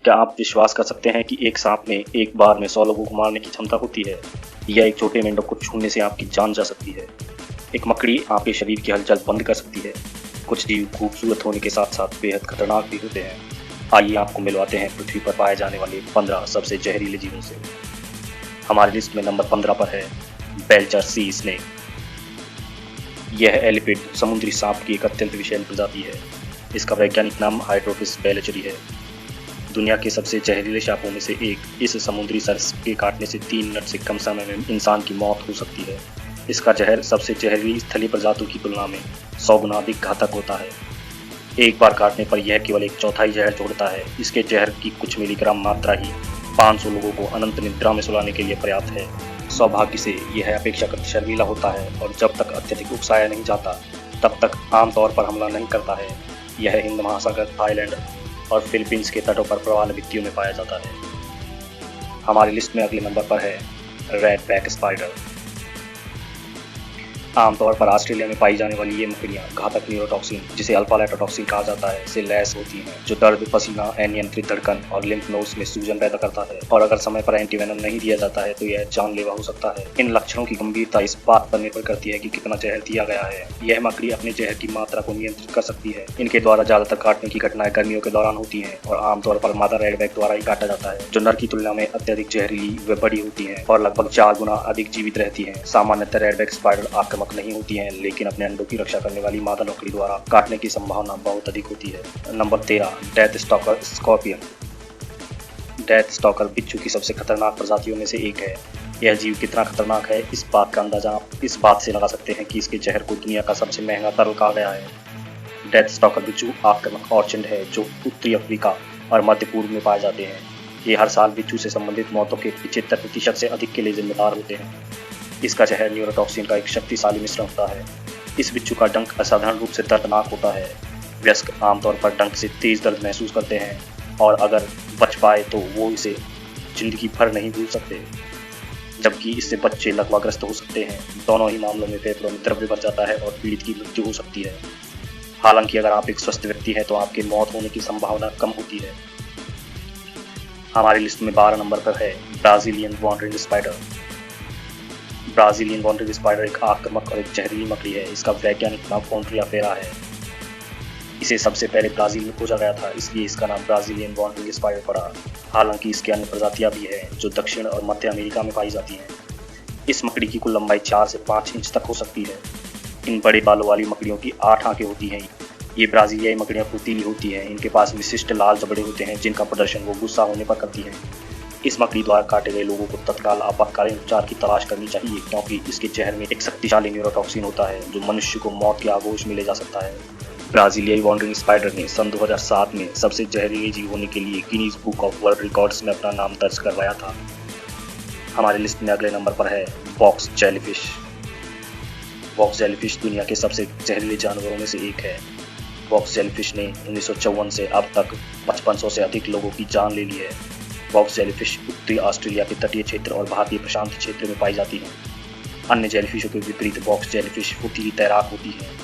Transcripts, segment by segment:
क्या आप विश्वास कर सकते हैं कि एक सांप में एक बार में 100 लोगों को मारने की क्षमता होती है? या एक छोटे मेंढक को छूने से आपकी जान जा सकती है? एक मकड़ी आपके शरीर की हलचल बंद कर सकती है। कुछ जीव खूबसूरत होने के साथ साथ बेहद खतरनाक भी होते हैं। आइए आपको मिलवाते हैं पृथ्वी पर पाए जाने वाले 15 सबसे जहरीले जीवों से। हमारी लिस्ट में नंबर 15 पर है बेल्चर सी स्नेक। यह एलिफेट समुद्री सांप की एक अत्यंत विषैली प्रजाति है। इसका वैज्ञानिक नाम हाइड्रोफिस बेलेचरी है। दुनिया के सबसे जहरीले सांपों में से एक, इस समुद्री सरीसृप के काटने से 3 मिनट से कम समय में इंसान की मौत हो सकती है। इसका जहर सबसे जहरीली स्थलीय प्रजातियों की तुलना में 100 गुना अधिक घातक होता है। एक बार काटने पर यह केवल एक चौथाई जहर छोड़ता है। इसके जहर की कुछ मिलीग्राम मात्रा ही 500 लोगों को अनंत निद्रा में सुलाने के लिए पर्याप्त है। सौभाग्य से यह अपेक्षाकृत शर्मीला होता है और जब तक अत्यधिक उकसाया नहीं जाता तब तक आमतौर पर हमला नहीं करता है। यह हिंद महासागर, थाईलैंड और फिलीपींस के तटों पर प्रवाल भित्तियों में पाया जाता है। हमारी लिस्ट में अगले नंबर पर है रेड बैक स्पाइडर। आमतौर पर ऑस्ट्रेलिया में पाई जाने वाली ये मकड़ियाँ घातक न्यूरोटॉक्सिन, जिसे अल्फा लेटोटॉक्सिन कहा जाता है, से लैस होती हैं, जो दर्द, पसीना, अनियंत्रित धड़कन और लिम्फ नोड्स में सूजन पैदा करता है। और अगर समय पर एंटीवेनम नहीं दिया जाता है तो यह जानलेवा हो सकता है। इन लक्षणों की गंभीरता इस बात पर निर्भर करती है कि कितना जहर दिया गया है। यह मकड़ी अपने जहर की मात्रा को नियंत्रित कर सकती है। इनके द्वारा ज्यादातर काटने की घटनाएं गर्मियों के दौरान होती हैं और आमतौर पर मादा रेडबैक द्वारा ही काटा जाता है, जो नर की तुलना में अत्यधिक जहरीली व बड़ी होती है और लगभग 4 गुना अधिक जीवित रहती है। सामान्यतः रेडबैक स्पाइडर आक्रामक नहीं होती है, लेकिन अपने अंडों की रक्षा करने वाली मादा मकड़ी द्वारा काटने की संभावना बहुत अधिक होती है। Number 13, death stalker scorpion. Death stalker बिच्छू की सबसे खतरनाक प्रजातियों में से एक है। यह जीव कितना खतरनाक है, इस बात का अंदाजा आप इस बात से लगा सकते हैं कि इसके जहर को दुनिया का सबसे महंगा तरल कहा गया है। डेथ स्टॉकर बिच्छू आक्रामक ऑर्चिड है जो उत्तरी अफ्रीका और मध्य पूर्व में पाए जाते हैं। ये हर साल बिच्छू से संबंधित मौतों के 75% से अधिक के लिए जिम्मेदार होते हैं। इसका जहर न्यूरोटॉक्सिन का एक शक्तिशाली मिश्रण होता है। इस बिच्छू का डंक असाधारण रूप से दर्दनाक होता है। वयस्क आमतौर पर डंक से तेज दर्द महसूस करते हैं और अगर बच पाए तो वो इसे जिंदगी भर नहीं भूल सकते, जबकि इससे बच्चे लकवाग्रस्त हो सकते हैं। दोनों ही मामलों में फेफड़ों में द्रव्य भर जाता है और पीड़ित की मृत्यु हो सकती है। हालांकि अगर आप एक स्वस्थ व्यक्ति हैं तो आपकी मौत होने की संभावना कम होती है। हमारी लिस्ट में 12 नंबर पर है Brazilian wandering spider. Brazilian wandering spider एक आक्रामक और एक जहरीली मकड़ी है। इसका वैज्ञानिक नाम फोन्ट्रिया फेरा है। इसे सबसे पहले ब्राजील में खोजा गया था, इसलिए इसका नाम ब्राजीलियन वॉन्डरिंग स्पाइडर पड़ा। हालांकि इसकी अन्य प्रजातियां भी हैं जो दक्षिण और मध्य अमेरिका में पाई जाती हैं। इस मकड़ी की कुल लंबाई 4 से 5 इंच तक हो सकती है। इन बड़े बालों वाली मकड़ियों की 8 आंखें होती हैं। ये ब्राजीलियाई मकड़ियाँ फुर्तीली होती हैं। इनके पास विशिष्ट लाल जबड़े होते हैं जिनका प्रदर्शन वो गुस्सा होने पर करती हैं। इस मकड़ी द्वारा काटे गए लोगों को तत्काल आपातकालीन उपचार की तलाश करनी चाहिए, क्योंकि इसके जहर में एक शक्तिशाली न्यूरोटॉक्सिन होता है जो मनुष्य को मौत के आगोश में ले जा सकता है। ब्राजीलियाई वॉन्डरिंग स्पाइडर ने सन 2007 में सबसे जहरीले जीव होने के लिए Guinness book of world records में अपना नाम दर्ज करवाया था। हमारी लिस्ट में अगले नंबर पर है बॉक्स जेलीफिश। बॉक्स जेलीफिश दुनिया के सबसे जहरीले जानवरों में से एक है। बॉक्स जेलीफिश ने 1954 से अब तक 5500 से अधिक लोगों की जान ले ली है। बॉक्स जेलीफिश उत्तरी ऑस्ट्रेलिया के तटीय क्षेत्र और भारतीय प्रशांत क्षेत्र में पाई जाती हैं। अन्य जेलीफिशों के विपरीत बॉक्स जेलीफिश फुर्तीली तैराक होती है।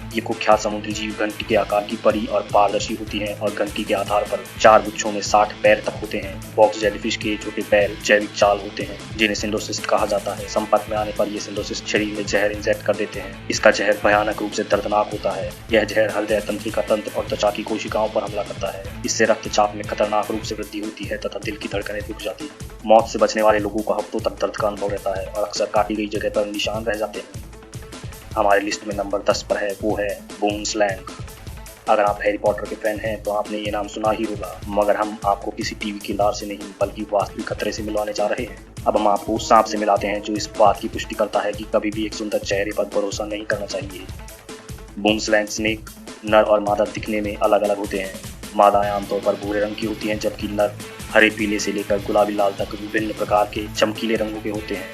ये कुख्यात समुद्री जीव घंटी के आकार की परी और पारदर्शी होती हैं और घंटी के आधार पर 4 गुच्छों में 60 पैर तक होते हैं। बॉक्स जेलीफिश के छोटे पैर जैविक चाल होते हैं जिन्हें सिंडोसिस्ट कहा जाता है। संपर्क में आने पर ये सिंडोसिस्ट शरीर में जहर इंजेक्ट कर देते हैं। इसका जहर भयानक रूप से दर्दनाक होता है। यह जहर हृदय तंत्रिका तंत्र और त्वचा की कोशिकाओं पर हमला करता है। इससे रक्तचाप में खतरनाक रूप से वृद्धि होती है तथा दिल की धड़कनें रुक जाती हैं। मौत से बचने वाले लोगों को हफ्तों तक दर्द का अनुभव रहता है और अक्सर काटी गई जगह पर निशान रह जाते हैं। हमारे लिस्ट में नंबर 10 पर है वो है बोन स्लैंग। अगर आप हैरी पॉटर के फैन हैं तो आपने ये नाम सुना ही होगा, मगर हम आपको किसी टीवी किरदार से नहीं बल्कि वास्तविक खतरे से मिलवाने जा रहे हैं। अब हम आपको उस सांप से मिलाते हैं जो इस बात की पुष्टि करता है कि कभी भी एक सुंदर चेहरे पर भरोसा नहीं करना चाहिए। बोन स्लैंग स्नेक नर और मादा दिखने में अलग अलग होते हैं। मादाएं आमतौर पर भूरे रंग की होती हैं, जबकि नर हरे पीले से लेकर गुलाबी लाल तक विभिन्न प्रकार के चमकीले रंगों के होते हैं।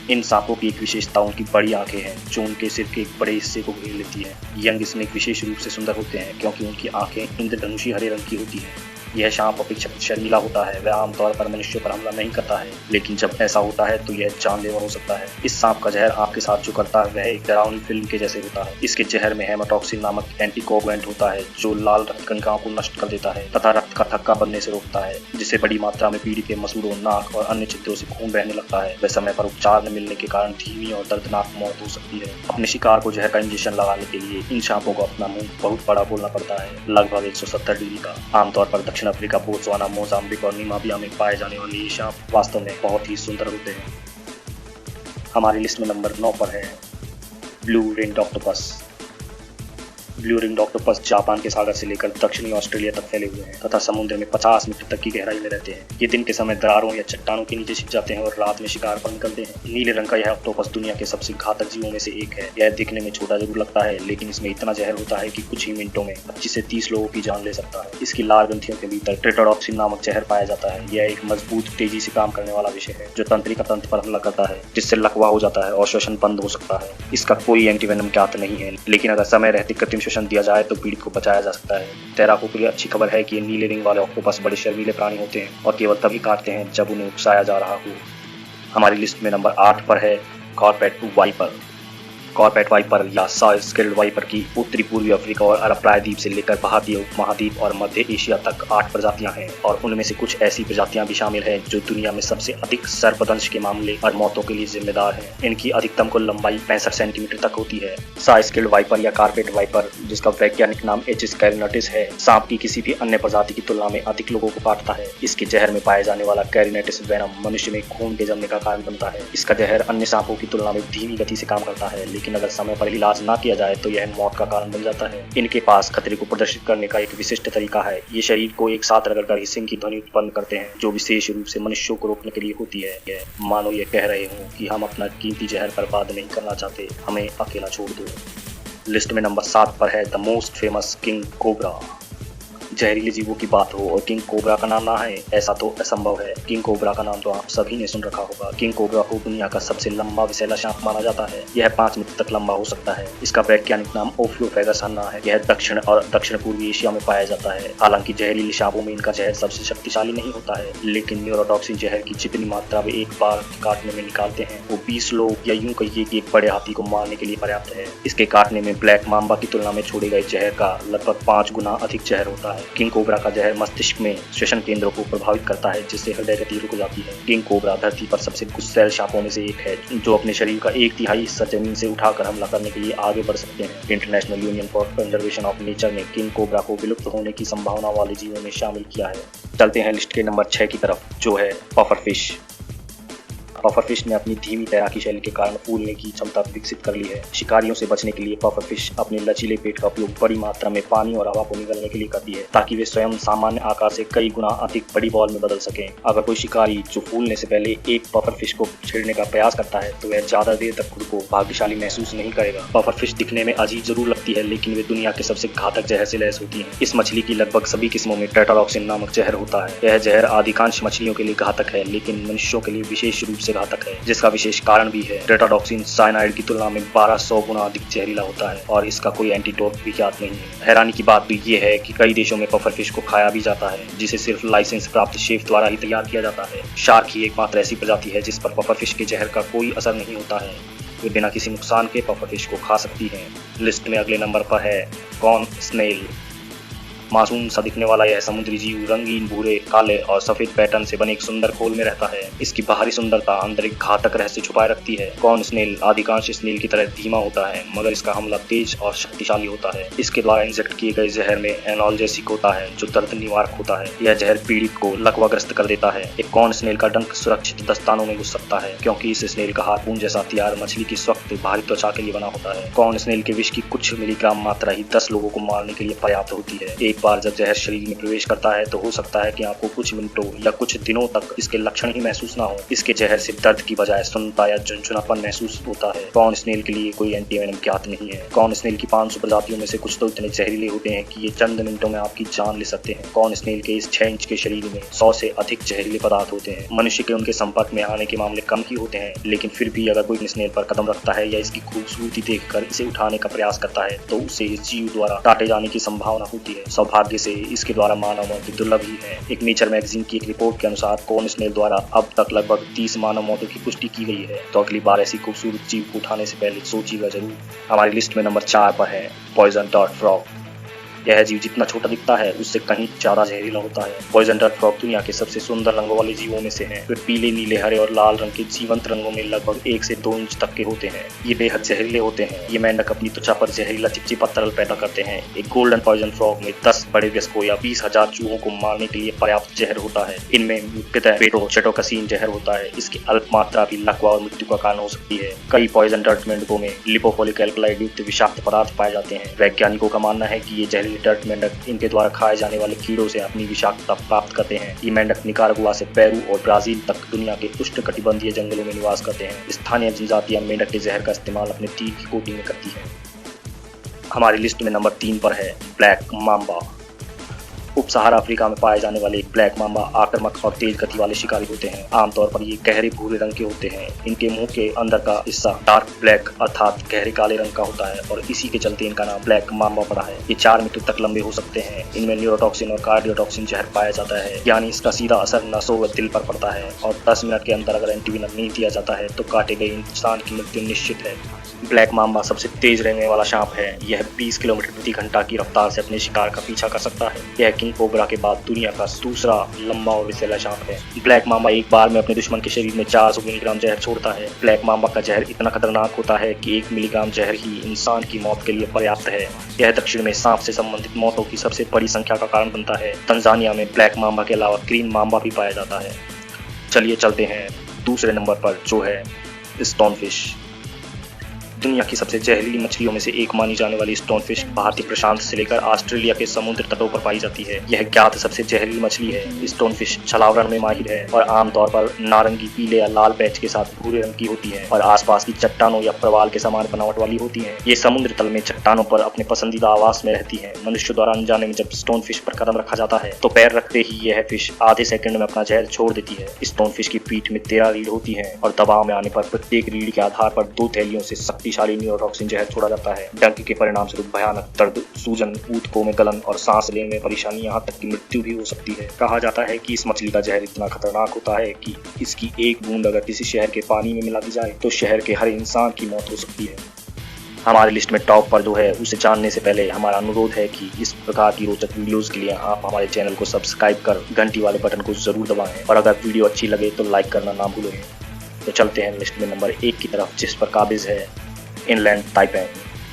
इन सांपों की एक विशेषता उनकी बड़ी आंखें हैं जो उनके सिर के एक बड़े हिस्से को घेर लेती हैं। यंग स्नेक विशेष रूप से सुंदर होते हैं क्योंकि उनकी आंखें इंद्रधनुषी हरे रंग की होती हैं। यह सांप अपेक्षाकृत शर्मीला होता है। वह आमतौर पर मनुष्यों पर हमला नहीं करता है, लेकिन जब ऐसा होता है तो यह जानलेवा हो सकता है। इस सांप का जहर आपके साथ जो करता है वह एक डरावनी फिल्म के जैसे होता है। इसके जहर में हेमाटॉक्सिन नामक एंटीकोगुलेंट होता है जो लाल रक्त कणिकाओं को नष्ट कर देता है तथा रक्त का थक्का बनने से रोकता है, जिससे बड़ी मात्रा में पीड़ित के मसूड़ों, नाक और अन्य छिद्रों से खून बहने लगता है। वह समय पर उपचार न मिलने के कारण धीमी और दर्दनाक मौत हो सकती है। अपने शिकार को जहर का इंजेक्शन लगाने के लिए इन सांपों को अपना मुंह बहुत बड़ा बोलना पड़ता है, लगभग 170 डिग्री का। आमतौर पर दक्षिण अफ्रीका, बोत्सवाना, मोजाम्बिक और नामीबिया में पाए जाने वाले ये सांप वास्तव में बहुत ही सुंदर होते हैं। हमारी लिस्ट में नंबर 9 पर है blue ringed octopus. Blue ringed octopus Japan के सागर से लेकर दक्षिणी ऑस्ट्रेलिया तक फैले हुए हैं तथा समुद्र में 50 मीटर तक की गहराई में रहते हैं। ये दिन के समय दरारों या चट्टानों के नीचे छिप जाते हैं और रात में शिकार पर निकलते हैं। नीले रंग का यह ऑक्टोपस दुनिया के सबसे घातक जीवों में से एक है। यह दिखने में छोटा जरूर लगता है, लेकिन इसमें इतना जहर होता है कि कुछ ही मिनटों में 25 से 30 लोगों की जान ले सकता है। इसकी लाल ग्रंथियों के भीतर टेट्राडॉक्सिन नामक जहर पाया जाता है। यह एक मजबूत, तेजी से काम करने वाला विषय है जो तंत्रिका तंत्र पर हमला करता है, जिससे लकवा हो जाता है और श्वसन बंद हो सकता है। इसका कोई एंटीवेनम ज्ञात नहीं है, लेकिन अगर समय रहते कृत्रिम श्वसन दिया जाए तो पीड़ित को बचाया जा सकता है। तैराकों के लिए अच्छी खबर है कि ये नीले रिंग वाले ऑक्टोपस बड़े शर्मीले प्राणी होते हैं और केवल तभी काटते हैं जब उन्हें उकसाया जा रहा हो। हमारी लिस्ट में नंबर 8 पर है कॉर्पेट वाइपर। कॉर्पेट वाइपर या सॉ स्किल्ड वाइपर की उत्तरी पूर्वी अफ्रीका और अरब प्रायद्वीप से लेकर भारतीय उपमहाद्वीप और मध्य एशिया तक 8 प्रजातियां हैं और उनमें से कुछ ऐसी प्रजातियां भी शामिल हैं जो दुनिया में सबसे अधिक सर्पदंश के मामले और मौतों के लिए जिम्मेदार हैं। इनकी अधिकतम कुल लंबाई 65 सेंटीमीटर तक होती है। सॉ स्किल्ड वाइपर या कार्पेट वाइपर, जिसका वैज्ञानिक नाम एचिस कैरिनेटिस है, सांप की किसी भी अन्य प्रजाति की तुलना में अधिक लोगों को काटता है। इसके जहर में पाए जाने वाला कैरिनेटिस वेनम मनुष्य में खून के जमने का कारण बनता है। इसका जहर अन्य सांपों की तुलना में धीमी गति से काम करता है, लेकिन अगर समय पर इलाज ना किया जाए तो यह मौत का कारण बन जाता है। इनके पास खतरे को प्रदर्शित करने का एक विशिष्ट तरीका है। ये शरीर को एक साथ रगड़कर हिसिंग की ध्वनि उत्पन्न करते हैं जो विशेष रूप से मनुष्यों को रोकने के लिए होती है। मानो ये कह रहे हो कि हम अपना कीमती जहर बर्बाद नहीं करना चाहते, हमें अकेला छोड़ दो। लिस्ट में नंबर 7 पर है the most famous king cobra. जहरीले जीवों की बात हो और किंग कोबरा का नाम ना है, ऐसा तो असंभव है। किंग कोबरा का नाम तो आप सभी ने सुन रखा होगा। किंग कोबरा को दुनिया का सबसे लंबा विषैला सांप माना जाता है। यह 5 मीटर तक लंबा हो सकता है। इसका वैज्ञानिक नाम ओफियोफेगस अन्ना है। यह दक्षिण और दक्षिण पूर्वी एशिया में पाया जाता है। हालांकि जहरीले सांपों में इनका जहर सबसे शक्तिशाली नहीं होता है, लेकिन न्यूरोटॉक्सिन जहर की जितनी मात्रा वे एक बार काटने में निकालते हैं वो 20 लोग या यूं कहिए कि एक बड़े हाथी को मारने के लिए पर्याप्त है। इसके काटने में ब्लैक मांबा की तुलना में छोड़े गए जहर का लगभग 5 गुना अधिक जहर होता है। किंग कोबरा का जहर मस्तिष्क में श्वसन केंद्रों को प्रभावित करता है, जिससे हृदय गति रुक जाती है। किंग कोबरा धरती पर सबसे गुस्सैल सांपों में से एक है जो अपने शरीर का 1/3 हिस्सा जमीन से उठाकर हमला करने के लिए आगे बढ़ सकते हैं। International union for conservation of nature ने किंग कोबरा को विलुप्त होने की संभावना वाले जीवों में शामिल किया है। चलते हैं लिस्ट के नंबर 6 की तरफ, जो है पफरफिश। पफरफिश ने अपनी धीमी तैराकी शैली के कारण फूलने की क्षमता विकसित कर ली है। शिकारियों से बचने के लिए पफरफिश अपने लचीले पेट का उपयोग बड़ी मात्रा में पानी और हवा को निगलने के लिए करती है, ताकि वे स्वयं सामान्य आकार से कई गुना अधिक बड़ी बॉल में बदल सकें। अगर कोई शिकारी जो फूलने से पहले एक पफरफिश को छेड़ने का प्रयास करता है तो वह ज्यादा देर तक खुद को भाग्यशाली महसूस नहीं करेगा। पफरफिश दिखने में अजीब जरूर लगती है, लेकिन वे दुनिया के सबसे घातक जहर से लैस होती है। इस मछली की लगभग सभी किस्मों में टेट्राडॉक्सिन नामक जहर होता है। यह जहर अधिकांश मछलियों के लिए घातक है, लेकिन मनुष्यों के लिए विशेष रूप से घातक है, जिसका विशेष कारण भी है। टेट्राडॉक्सिन साइनाइड की तुलना में 1200 गुना अधिक जहरीला होता है और इसका कोई एंटीडोट भी ज्ञात नहीं है। हैरानी की बात तो ये है कि कई देशों में पफरफिश को खाया भी जाता है, जिसे सिर्फ लाइसेंस प्राप्त शेफ द्वारा ही तैयार किया जाता है। शार्क ही एकमात्र ऐसी प्रजाति है जिस पर पफरफिश के जहर का कोई असर नहीं होता है। वे बिना किसी नुकसान के पफरफिश को खा सकती हैं। लिस्ट में अगले नंबर पर है कॉर्न स्नेल। मासूम सा दिखने वाला यह समुद्री जीव रंगीन भूरे, काले और सफेद पैटर्न से बने एक सुंदर खोल में रहता है। इसकी बाहरी सुंदरता अंदर एक घातक रहस्य छुपाए रखती है। कॉर्न स्नेल अधिकांश स्नेल की तरह धीमा होता है, मगर इसका हमला तेज और शक्तिशाली होता है। इसके द्वारा इंजेक्ट किए गए जहर में एनाल्जेसिक होता है, जो दर्द निवारक होता है। यह जहर पीड़ित को लकवाग्रस्त कर देता है। एक कॉर्न स्नेल का डंक सुरक्षित दस्तानों में घुस सकता है, क्योंकि इस स्नेल का हार्पून जैसा हथियार मछली की सख्त भारी त्वचा के लिए बना होता है। कॉर्न स्नेल के विष की कुछ मिलीग्राम मात्रा ही 10 लोगों को मारने के लिए पर्याप्त होती है। एक बार जब जहर शरीर में प्रवेश करता है तो हो सकता है कि आपको कुछ मिनटों या कुछ दिनों तक इसके लक्षण ही महसूस ना हो। इसके जहर से दर्द की बजाय सुन्नता या झुनझुनापन महसूस होता है। कॉर्न स्नेल के लिए कोई एंटीवेनम ज्ञात नहीं है। कॉर्न स्नेल की 500 प्रजातियों में से कुछ तो इतने जहरीले होते हैं कि ये चंद मिनटों में आपकी जान ले सकते हैं। कॉर्न स्नेल के इस 6 इंच के शरीर में 100 से अधिक जहरीले पदार्थ होते हैं। मनुष्य के उनके संपर्क में आने के मामले कम ही होते हैं, लेकिन फिर भी अगर कोई स्नेल पर कदम रखता है या इसकी खूबसूरती देखकर इसे उठाने का प्रयास करता है तो उसे इस जीव द्वारा काटे जाने की संभावना होती है। दुर्भाग्य से इसके द्वारा मानव मौतें दुर्लभ ही है। एक नेचर मैगजीन की एक रिपोर्ट के अनुसार कॉर्न स्नेल द्वारा अब तक लगभग 30 मानव मौतों की पुष्टि की गई है। तो अगली बार ऐसी खूबसूरत जीव को उठाने से पहले सोचिएगा जरूर। हमारी लिस्ट में नंबर 4 पर है पॉइजन डर्ट फ्रॉग। यह जीव जितना छोटा दिखता है उससे कहीं ज्यादा जहरीला होता है। पॉइजन डर्ट फ्रॉग दुनिया के सबसे सुंदर रंगों वाले जीवों में से है। वे पीले, नीले, हरे और लाल रंग के जीवंत रंगों में लगभग 1 से 2 इंच तक के होते हैं। ये बेहद जहरीले होते हैं। ये मेंढक अपनी त्वचा पर जहरीला चिपचिपा तरल पैदा करते हैं। एक गोल्डन पॉइजन फ्रॉग में 10 बड़े वयस्कों या 20,000 चूहों को मारने के लिए पर्याप्त जहर होता है। इनमें मुख्यतः बेटोचेटोकसीन जहर होता है। इसकी अल्प मात्रा भी लकवा और मृत्यु का कारण हो सकती है। कई पॉइजन डर्ट मेंढकों में लिपोफोलिक एल्कलाइड युक्त विषाक्त पदार्थ पाए जाते हैं। वैज्ञानिकों का मानना है कि ये जहरीले डर्ट मेंढक इनके द्वारा खाए जाने वाले कीड़ों से अपनी विषाक्तता प्राप्त करते हैं। ये मेंढक निकारागुआ से पेरू और ब्राजील तक दुनिया के उष्णकटिबंधीय जंगलों में निवास करते हैं। स्थानीय जनजातियां मेंढक के जहर का इस्तेमाल अपने तीर की कोटिंग में करती है। हमारी लिस्ट में नंबर 3 पर है ब्लैक माम्बा। उप सहारा अफ्रीका में पाए जाने वाले ब्लैक माम्बा आक्रामक और तेज गति वाले शिकारी होते हैं। आमतौर पर ये गहरे भूरे रंग के होते हैं। इनके मुंह के अंदर का हिस्सा डार्क ब्लैक अर्थात गहरे काले रंग का होता है और इसी के चलते इनका नाम ब्लैक माम्बा पड़ा है। ये 4 मीटर तक लंबे हो सकते हैं। इनमें न्यूरोटॉक्सिन और कार्डियोटॉक्सिन जहर पाया जाता है, यानी इसका सीधा असर नसों व दिल पर पड़ता है और 10 मिनट के अंदर अगर एंटीवेनम नहीं दिया जाता है तो काटे गए इंसान की मृत्यु निश्चित है। ब्लैक माम्बा सबसे तेज रेंगने वाला सांप है। यह 20 किलोमीटर प्रति घंटा की रफ्तार से अपने शिकार का पीछा कर सकता है। यह किंग कोबरा के बाद दुनिया का दूसरा लंबा और विषैला सांप है। ब्लैक माम्बा एक बार में अपने दुश्मन के शरीर में 400 मिलीग्राम जहर छोड़ता है। ब्लैक माम्बा का जहर इतना खतरनाक होता है कि 1 मिलीग्राम जहर ही इंसान की मौत के लिए पर्याप्त है। यह दक्षिण में सांप से संबंधित मौतों की सबसे बड़ी संख्या का कारण बनता है। तंजानिया में ब्लैक माम्बा के अलावा ग्रीन माम्बा भी पाया जाता है। चलिए चलते हैं दूसरे नंबर पर, जो है स्टोनफिश। दुनिया की सबसे जहरीली मछलियों में से एक मानी जाने वाली स्टोनफिश भारतीय प्रशांत से लेकर ऑस्ट्रेलिया के समुद्र तटों पर पाई जाती है। यह ज्ञात सबसे जहरीली मछली है। स्टोनफिश छलावरण में माहिर है और आमतौर पर नारंगी, पीले या लाल पैच के साथ भूरे रंग की होती है और आसपास की चट्टानों या प्रवाल के समान बनावट वाली होती है। ये समुद्र तल में चट्टानों पर अपने पसंदीदा आवास में रहती है। मनुष्य द्वारा अनजाने में जब स्टोनफिश पर कदम रखा जाता है तो पैर रखते ही यह फिश आधे सेकंड में अपना जहर छोड़ देती है। स्टोनफिश की पीठ में 13 रीढ़ होती है और दबाव में आने पर प्रत्येक रीढ़ के आधार पर 2 थैलियों से शक्तिशाली न्यूरोटॉक्सिन जहर छोड़ा जाता है। डंक के परिणाम स्वरूप भयानक दर्द, सूजन, ऊतकों में गलन और सांस लेने में परेशानी, यहाँ तक कि मृत्यु भी हो सकती है। कहा जाता है कि इस मछली का जहर इतना खतरनाक होता है कि इसकी एक बूंद अगर किसी शहर के पानी में मिला दी जाए तो शहर के हर इंसान की मौत हो सकती है। हमारी लिस्ट में टॉप पर जो है उसे जानने से पहले हमारा अनुरोध है कि इस प्रकार की रोचक वीडियोस के लिए आप हमारे चैनल को सब्सक्राइब कर घंटी वाले बटन को जरूर दबाएं और अगर वीडियो अच्छी लगे तो लाइक करना ना भूलें। तो चलते हैं लिस्ट में नंबर 1 की तरफ, जिस पर काबिज है इनलैंड ताइपेन।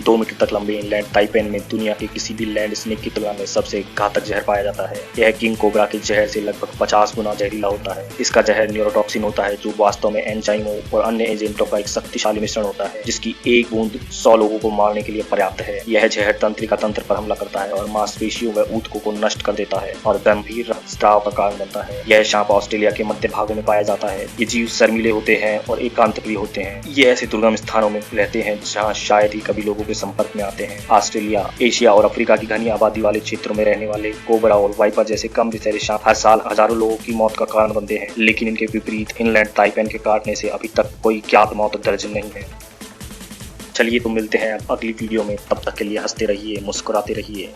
2 मीटर तक लंबे इनलैंड ताइपेन में दुनिया के किसी भी लैंड स्नेक की तुलना में सबसे घातक जहर पाया जाता है। यह किंग कोबरा के जहर से लगभग 50 गुना जहरीला होता है। इसका जहर न्यूरोटॉक्सिन होता है जो वास्तव में एंजाइमों और अन्य एजेंटों का एक शक्तिशाली मिश्रण होता है जिसकी एक बूंद 100 लोगों को मारने के लिए पर्याप्त है। यह जहर तंत्रिका तंत्र पर हमला करता है और मांसपेशियों व ऊतकों को नष्ट कर देता है और गंभीर रक्तस्राव का कारण बनता है। यह सांप ऑस्ट्रेलिया के मध्य भागों में पाया जाता है। ये जीव शर्मीले होते हैं और एकांत प्रिय होते हैं। ये ऐसे दुर्गम स्थानों में रहते हैं जहाँ शायद ही कभी लोगों के संपर्क में आते हैं। ऑस्ट्रेलिया, एशिया और अफ्रीका की घनी आबादी वाले क्षेत्रों में रहने वाले कोबरा और वाइपर जैसे कम विषैले सांप हर साल हजारों लोगों की मौत का कारण बनते हैं, लेकिन इनके विपरीत इनलैंड ताइपेन के काटने से अभी तक कोई ज्ञात मौत दर्ज नहीं है। चलिए तो मिलते हैं अगली वीडियो में, तब तक के लिए हंसते रहिए, मुस्कुराते रहिए।